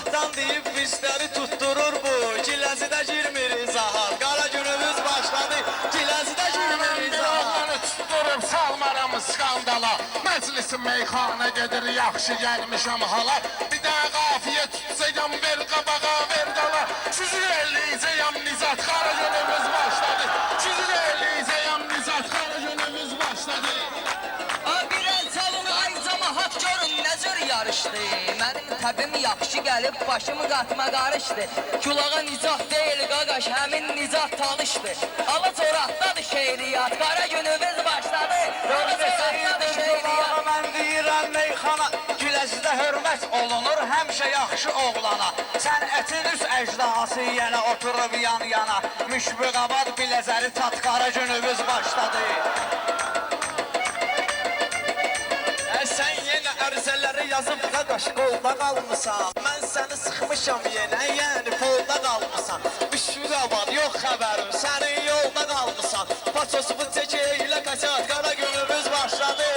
uzaqdan deyib bizləri tutturur bu. Giləzidə girmir izahat, qara günümüz başladı. Giləzidə girmir izahat. Oğlanı tutdurup salmaramı skandala. Məclisin meyxana gedir, yaxşı gəlmişəm hala. Bir də qafiyə tutsayam, ver qabağa, ver dala. Sizi elləyəcəyəm Nizat, qara günümüz başladı. Sizi elləyəcəyəm Nizat, qara günümüz başladı. Bir el çalın, ay camahat görün necür yarışdı. Mənim təbim yaxşı gəlib, başımı qatma qarışdı. Kulağa Nizat deyil qaqaş, həmin Nizat tanışdı. Alac oraqdadır şehriyat, qara günümüz başladı. Alac oraqdadır şehriyat. Mən deyirəm meyxana, Giləzidə hörmət olunur həmişə yaxşı oğlana. Sən ətin üst əjdahası yenə oturub yan yana. Müşbiqabad bilezəri tat, qara günümüz başladı. Sən yenə ərizələri yazıb qaqaş qolda qalmısan. Mən səni sıxmışam yenə, yəni polda qalmısan. Müşbiqabad yox xəbərim, sənin yolda qalmısan. Paçosu bu çəkə ilə qaçat, qara günümüz başladı.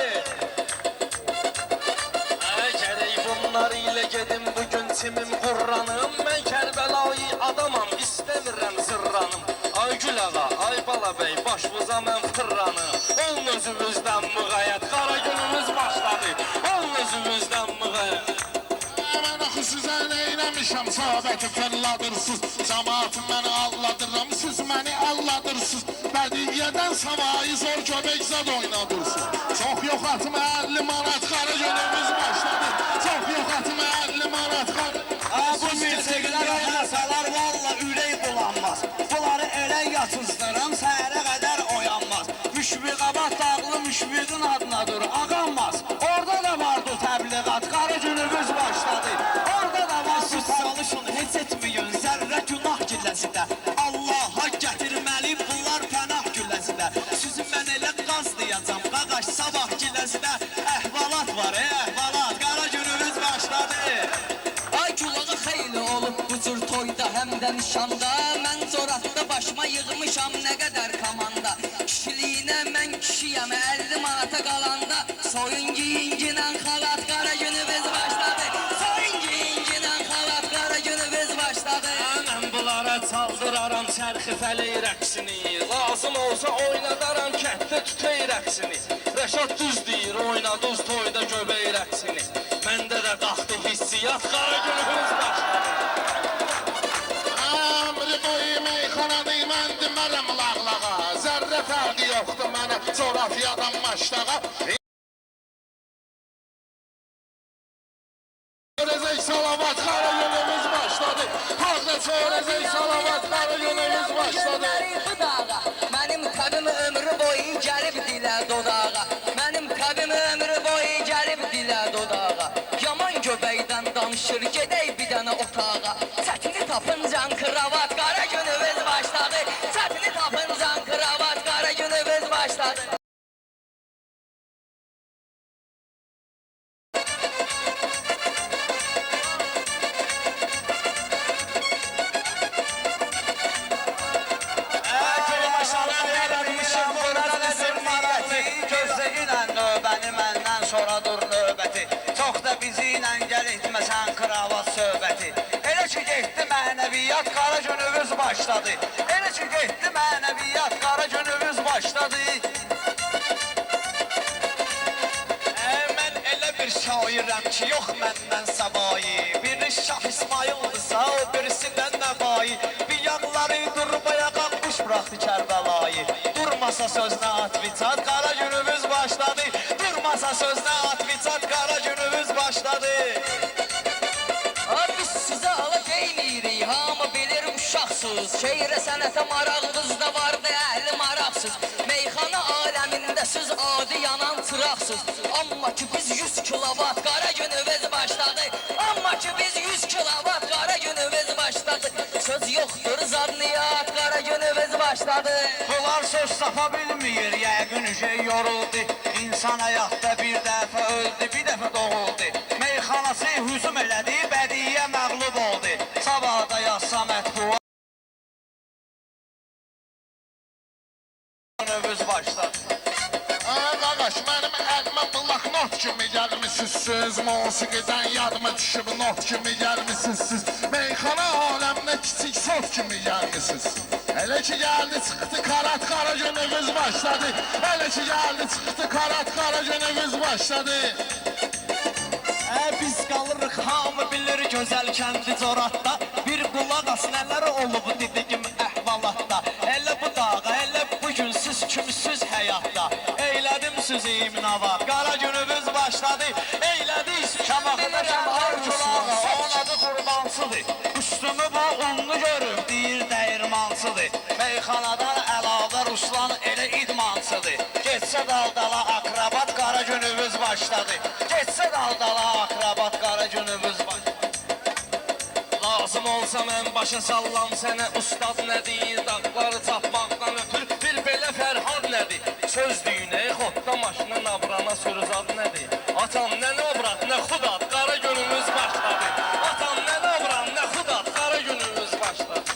Bunlar ilə gedim bugün timim qurranım. Mən Kərbəlayı adamam, istəmirəm zırranım. Ay Gül ağa, ay bala bəy, başbuza mən fırranım. Olun özümüzdən müğayət, qara günümüz başladı. Olun özümüzdən müğayət. Mən axı sizə neyləmişəm, söhbəti fırladırsız. Cəmaatım məni alladırım, siz məni alladırsız. Bədiyyədən savayı zor göbəkzad oynadırsız. Çox yox atma 50 manat, qara günümüz başladı. Çox yox atma 50 manat, qara. Bu milçəklər oynasalar valla ürək bulanmaz. Bunları elə yatızdıram, səhərə qədər oyanmaz. Müşbiqabad dağlı müşbiqin adına dur, ağanmaz. Orada da vardı təbliğat, qara günümüz başladı. Orada da var, siz çalışın, heç etməyin, zərrə günah Giləzidə. Allaha gətirməli bunlar pənah Giləzidə. Sizi mən elə qazlayacam, qaqaş sabah Giləzidə. Əhvalat var, əhvalat, qara günümüz başladı. Ay kulağı xeyli olub bu cür toyda, həm də nişanda. Mən zoratda başıma yığmışam nə qədər komanda. Kişiliyinə mən kişiyəm 50 manata qalanda. Soyun giyinginən xalat, qara günümüz başladı. Soyun giyinginən xalat, qara günümüz başladı. Mən bunlara çaldıraram çərxi fələk rəqsini. Lazım olsa oynadaram kətdə tütək rəqsini. Rəşad düz deyir, oynadız toyda göbək rəqsini. Məndə də qalxdı hissiyat, qara günümüz başladı. Əmri boyu meyxanadı, mən demərəm lağlağa. Zərrə fərqi yoxdur mənə, coğrafiyadan maşlağa. Çörəcək salavat, qara günümüz başladı. Haqda çörəcək salavat, qara günümüz başladı. Mənim təbim ömrü boyu gəlib dilə dodağa. Mənim təbim ömrü boyu gəlib dilə dodağa. Yaman göbəkdən danışır, gedək bir dənə otağa. Çətini tapıncan kravat, qara günümüz başladı. Çətini tapıncan kravat, qara günümüz başladı. Sonra dur növbəti, çox da bizi ilə gəl etməsən kravat söhbəti. Elə ki getdi mənəviyyat, qara günümüz başladı. Elə ki getdi mənəviyyat, qara günümüz başladı. Mən elə bir şairəm ki, yox məndən səvayi. Biri Şah İsmaildırsa, o birisindən nəvayi. Bir yağları durmaya qalmış bıraxdı Kərbəlayı. Durmasa sözünə at vicat, qara günümüz başladı. Durmasa sözünə at vicat, qara günümüz başladı. Biz sizə ala deymirik, hamı bilir uşaqsız. Şeirə sənətə maraqınız da vardı, əhli maraqsız. Meyxana aləmində siz adi yanan çıraqsız. Amma ki biz 100 kilovat, qara günümüz başladı. Amma ki biz 100 kilovat, qara günümüz başladı. Söz yoxdur zadniyat, qara günümüz başladı. Bunlar söz sapa bilmir, yəqin şey yoruldu. İnsan həyatda bir dəfə öldü, bir dəfə doğuldu. Meyxanası hücum elədi, bədiyyə məğlub oldu. Sabah da yazsa mətbuat günümüz başladı. Qaqaş, mənim əlimə bloknot kimi gəlmişsiniz. Siz musiqiden yadıma düşüb not kimi gəlmisiniz siz. Meyxana aləminə kiçik sot kimi gəlmisiniz. Elə ki gəldi çıxdı karat qara günümüz başladı. Elə ki gəldi çıxdı karat qara günümüz başladı. Biz qalırıq hamı bilir gözəl kəndi Coratda. Bir qulaq as nələr olub dediyim əhvalatda. Elə bu dağa, elə bugün siz kimsiz həyatda. Eylədim sizi imnava, qara günümüz başladı. Eylədik şamaqda şamar culağı, onun adı qurbansıdır. Üstümü bu unlu görüb deyir dəyirmansıdır. Meyxanadan əlavə Ruslan elə idmansıdır. Getsə daldala akrabat, qara günümüz başladı. Getsə daldala akrabat, qara günümüz başladı. Lazım olsa mən başa sallam sənə, ustad nə deyir, dağları tapmaqdan ötür bir belə Fərhad nədir? Söz düyünə, xotda maşını nabrana sürüzad nədir? Atam nə nabrat, nə xudad, qara günümüz başladı. Atam nə nabran, nə xudad, qara günümüz başladı.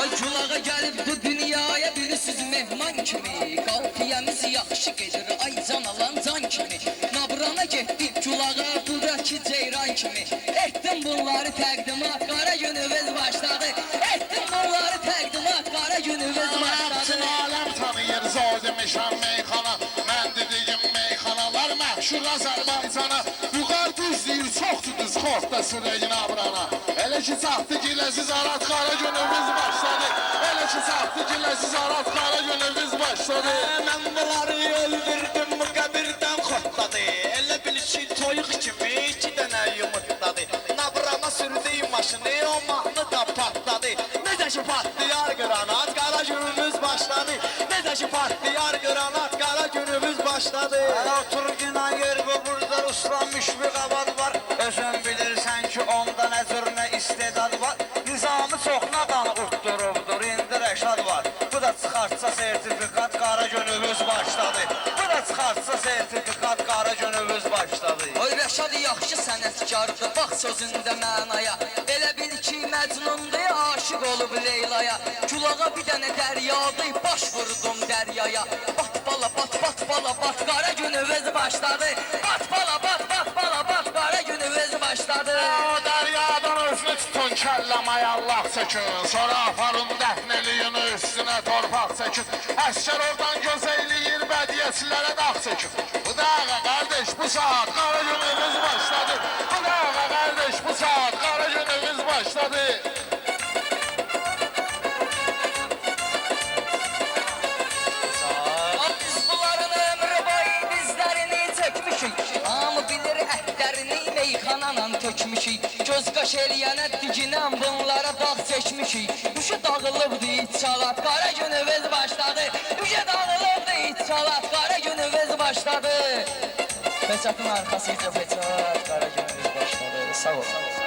Ay Culağa gəlib bu dünyaya bilirsiniz mehman kimi. Qalxiyəmiz yaxşı gedir, ay can alan can kimi. Nabrana getdik Culağa, buradakı ceyran kimi. Etdim bunları təqdimat, qara günümüz başladı. Etdim bunları təqdimat, qara günümüz başladı. Bütün aləm tanıyır zor demişəm meyxana. Mən dediyim meyxanalar məhşur Azərbaycana. Yuqar düzləyir, çoxdur düz xortda sürəyin abrana. Elə ki çatdı giləziz arat, qara günümüz başladı. Elə ki çatdı giləziz arat, qara günümüz başladı. Mən bunları öldürdüm, bu qəbirdən xotladı. Elə bil ki toyuq kimi iki dənə yumurtladı. Nabrana sürdüyüm maşını, o mahnı da patladı. Necə ki patlayar qranat, qara günümüz başladı. Necə ki patlayar qranat, qara günümüz başladı. Otur günan yer bu, burada Ruslan Müşfiq abad var. Özün bilirsən ki onda nə cür nə istedad var. Nizamı çoxuna qan utdurubdur, indi rəşad var. Bu da çıxartsa sertifikat, qara günümüz başladı. Bu da çıxartsa sertifikat, qara günümüz başladı. Oy Rəşad yaxşı sənətkardır, bax sözündə mənaya. Elə bil ki Məcnundur, aşıq olub Leylaya. Culağa bir dənə dəryadı, baş vurdum dəryaya. Bat bala, bat, bat bala, bat, qara günümüz başladı. Bat bala, bat, bat bala, bat, qara günümüz başladı. O dəryadan özünü tutun kəlləmay Allah çəkin. Sonra aparın dəhnəliyini üstünə torpaq çəkin. Əskər oradan göz eyləyir, bədiyyəçilərə dağ çəkin. Bu dağa qardeş bu saat qara günümüz başladı. Bu dağa qardeş bu saat qara günümüz başladı. Biz bunların ömrü boyu dizlərini çəkmişik. Hamı bilir ətlərini meyxananan tökmüşük. Göz qaş eləyənə diginən bunlara dağ çəkmişik. Üşü dağılıbdı iç çalat, qara günümüz başladı. Üşü dağılıbdı iç çalat, qara günümüz başladı. Peçatın arxasıca peçat, qara günümüz başladı. Sağ ol.